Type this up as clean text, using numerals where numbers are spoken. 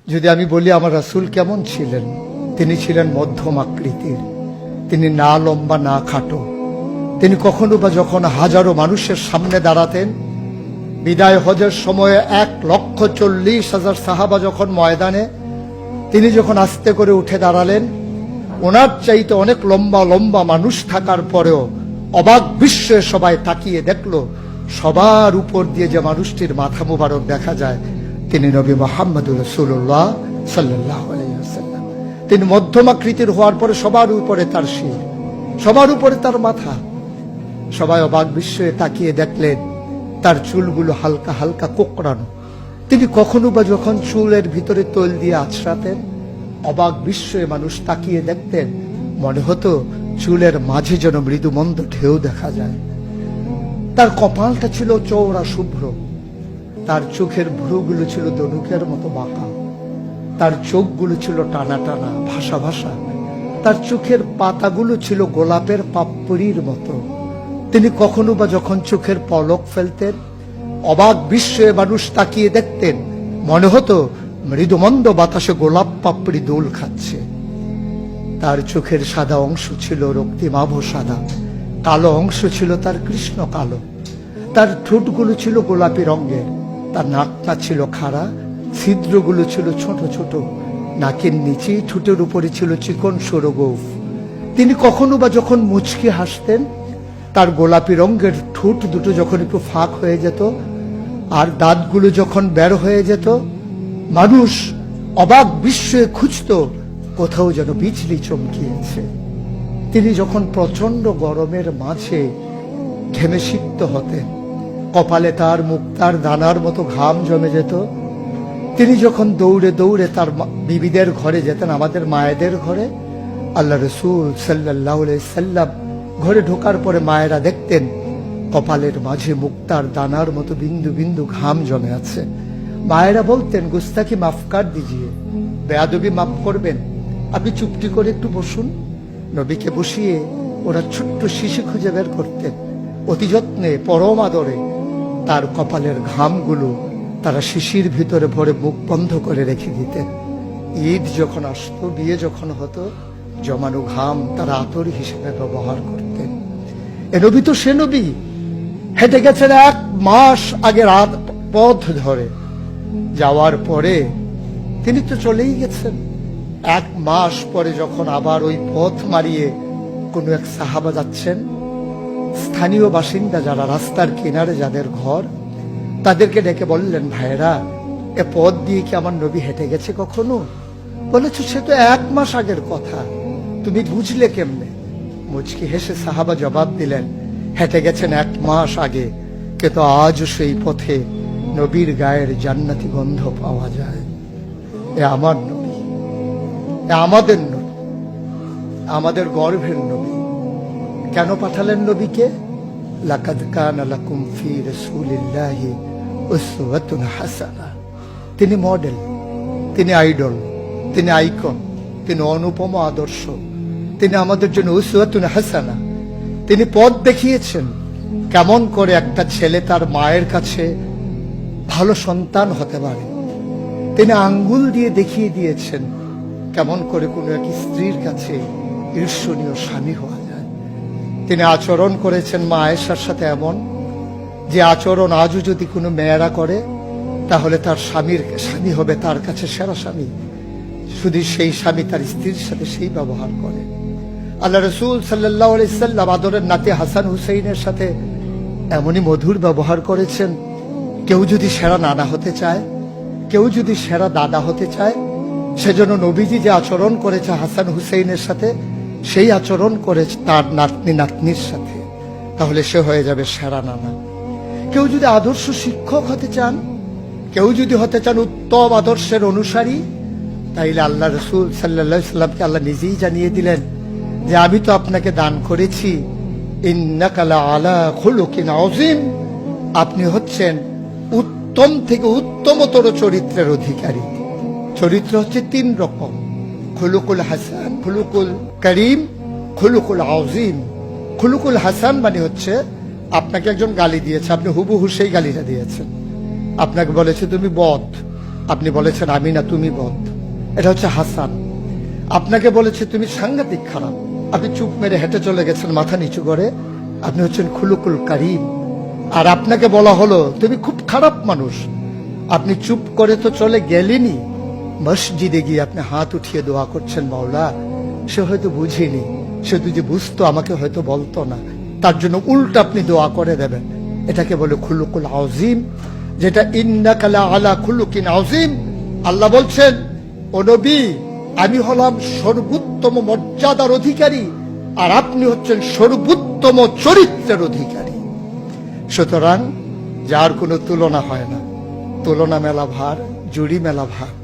যদি আমি বলি আমার রাসূল কেমন ছিলেন, তিনি ছিলেন মধ্যম আকৃতির, তিনি না লম্বা না খাটো। তিনি কখনো বা যখন হাজারো মানুষের সামনে দাঁড়াতেন, বিদায় হজের সময়ে 1,40,000 সাহাবা যখন ময়দানে, তিনি যখন আস্তে করে উঠে দাঁড়ালেন, ওনার চাইতে অনেক লম্বা লম্বা মানুষ থাকার পরেও অবাক বিস্ময়ে সবাই তাকিয়ে দেখলো সবার উপর দিয়ে যে মানুষটির মাথা মোবারক দেখা যায়, তিনি নবী মুহাম্মদুর রাসূলুল্লাহ সাল্লাল্লাহু আলাইহি ওয়াসাল্লাম। তিনি মধ্যম আকৃতির হওয়ার পরে সবার উপরে তার শির, সবার উপরে তার মাথা। সবাই অবাক বিস্ময়ে তাকিয়ে দেখলেন তার চুলগুলো হালকা হালকা কোঁকড়ানো। তিনি কখনো বা যখন চুলের ভিতরে তৈল দিয়ে আছড়াতেন, অবাক বিস্ময়ে মানুষ তাকিয়ে দেখতেন, মনে হতো চুলের মাঝে যেন মৃদুমন্দ ঢেউ দেখা যায়। তার কপালটা ছিল চওড়া শুভ্র, তার চোখের ভ্রুগুলো ছিল ধনুকের মতো বাঁকা, তার চোখগুলো ছিল টানা টানা ভাসা ভাসা, তার চোখের পাতাগুলো ছিল গোলাপের পাপড়ির মতো। তিনি কখনো বা যখন চোখের পলক ফেলতেন, অবাক বিস্ময়ে মানুষ তাকিয়ে দেখতেন, মনে হতো মৃদুমন্দ বাতাসে গোলাপ পাপড়ি দোল খাচ্ছে। তার চোখের সাদা অংশ ছিল রক্তিমাভ সাদা, কালো অংশ ছিল তার কৃষ্ণ কালো। তার ঠোঁটগুলো ছিল গোলাপি রঙের, তার নাকটা ছিল খাড়া, ছিদ্রগুলো ছিল ছোট ছোট, নাকের নিচে ঠোঁটের উপরে ছিল চিকন সরু গোঁফ। তিনি কখনো বা যখন মুচকি হাসতেন, তার গোলাপি রঙের ঠোঁট দুটো যখন একটু ফাঁক হয়ে যেত আর দাঁতগুলো যখন বের হয়ে যেত, মানুষ অবাক বিস্ময়ে খুঁজত কোথাও যেন বিজলি চমকিয়েছে। তিনি যখন প্রচন্ড গরমের মাঝে ঘেমে সিক্ত হতেন, কপালে তার মুক্তার দানার মতো ঘাম জমে যেত। তিনি যখন দৌড়ে দৌড়ে তার বিবিদের ঘরে যেতেন, আমাদের মায়েদের ঘরে, আল্লাহ রাসূল সাল্লাল্লাহু আলাইহি সাল্লাম ঘরে ঢোকার পরে মায়েরা দেখতেন কপালের মাঝে মুক্তার দানার মতো বিন্দু বিন্দু ঘাম জমে আছে। মায়েরা বলতেন, গুস্তাকি মাফ কর দিজিয়ে, বেয়াদবি মাফ করবেন, আপনি চুপটি করে একটু বসুন। নবীকে বসিয়ে ওরা ছোট্ট শিশু খুঁজে বের করতেন, অতি যত্নে পরম আদরে তার কপালের ঘামগুলো তারা শিশির ভিতরে ভরে মুখ বন্ধ করে রেখে দিতেন। ঈদ যখন আসতো, বিয়ে যখন হতো, জমানো ঘাম তারা আতর হিসেবে ব্যবহার করতেন। এ নবী তো সে নবী, হেঁটে গেছেন 1 মাস আগে রাত পথ ধরে, যাওয়ার পরে তিনি তো চলেই গেছেন। 1 মাস পরে যখন আবার ওই পথ মারিয়ে কোনো এক সাহাবা যাচ্ছেন, স্থানীয় বাসিন্দা যারা রাস্তার কিনারে যাদের ঘর, তাদেরকে ডেকে বললেন, ভাইরা এ পথ দিয়ে কি আমার নবী হেঁটে গেছে কখনো? বলেছ সে তো 1 মাস আগের কথা, তুমি বুঝলে কেমনে? মুচকি হেসে সাহাবা জবাব দিলেন, হেঁটে গেছেন 1 মাস আগে, কিন্তু আজও সেই পথে নবীর গায়ের জান্নাতি গন্ধ পাওয়া যায়। এ আমার নবী, এ আমাদের নবী, আমাদের গর্ভের নবী। কেন পাঠালেন নবীকে? লাকাদ কানা লাকুম ফি রাসূলিল্লাহি উসওয়াতুন হাসানাহ। তিনি মডেল, তিনি আইডল, তিনি আইকন, তিনি অনুপম আদর্শ, তিনি আমাদের জন্য উসওয়াতুন হাসানাহ। তিনি পথ দেখিয়েছেন কেমন করে একটা ছেলে তার মায়ের কাছে ভালো সন্তান হতে পারে। তিনি আঙ্গুল দিয়ে দেখিয়ে দিয়েছেন কেমন করে কোনো এক স্ত্রীর কাছে ঈর্ষণীয় স্বামী হওয়া যায়। তিনি আচরণ করেছেন মা আয়েশার সাথে এমন যে আচরণ আজও যদি কোনো মেয়েরা করে, তাহলে তার স্বামী হবে তার কাছে সেরা স্বামী। শুধু সেই স্বামী তার স্ত্রীর সাথে সেই ব্যবহার করে। আল্লাহ রাসূল সাল্লাল্লাহু আলাইহি সাল্লাম আদরের নাতি হাসান হুসাইনের সাথে এমনই মধুর ব্যবহার করেছেন। কেউ যদি সেরা নানা হতে চায়, কেউ যদি সেরা দাদা হতে চায়, সেজন্য নবীজি যে আচরণ করেছে হাসান হুসাইনের সাথে, সেই আচরণ করেছে তার নাতনি নাতনির সাথে, তাহলে সে হয়ে যাবে সেরা নানা। কেউ যদি আদর্শ শিক্ষক হতে চান, কেউ যদি হতে চান উত্তম আদর্শের অনুসারী, তাইলে আল্লাহ রাসূল সাল্লাল্লাহু আলাইহি সাল্লামকে আল্লাহ নিজেই জানিয়ে দিলেন যে আমি তো আপনাকে দান করেছি ইন্নাকা লাআলা খুলুকিন আযীম, আপনি হচ্ছেন উত্তম থেকে উত্তমতর চরিত্রের অধিকারী। চরিত্র হচ্ছে 3 রকম, খুলুকুল হাসান, খুলুকুল করিম, খুলুকুল আযীম। খুলুকুল হাসান মানে হচ্ছে আপনাকে একজন গালি দিয়েছে, আপনি হুবহু সেই গালিটা দিয়েছেন। আপনাকে বলেছে তুমি বদ, আপনি বলেছেন আমি না, তুমি বদ। এটা হচ্ছে হাসান। আপনাকে বলেছে তুমি সাংঘাতিক খারাপ, আপনি চুপ মেরে হেঁটে চলে গেছেন মাথা নিচু করে, আপনি হচ্ছেন খুলুকুল কারিম। আর আপনাকে বলা হলো তুমি খুব খারাপ মানুষ, আপনি চুপ করে তো চলে গেলেনি, মসজিদে গিয়ে আপনি হাত উঠিয়ে দোয়া করছেন মাওলা। সে হয়তো বুঝিনি, সে যদি বুঝতো আমাকে হয়তো বলতো না, তার জন্য উল্টা আপনি দোয়া করে দেবেন। এটাকে বলে খুলুকুল আযীম, যেটা ইন্নাকা লা আলা খুলুকিন আযীম। আল্লাহ বলছেন, ও নবী, আমি হলাম সর্বোত্তম মর্যাদার অধিকারী, আর আপনি হচ্ছেন সর্বোত্তম চরিত্রের অধিকারী। সুতরাং যার কোনো তুলনা হয় না, তুলনা মেলা ভার, জুড়ি মেলা ভার।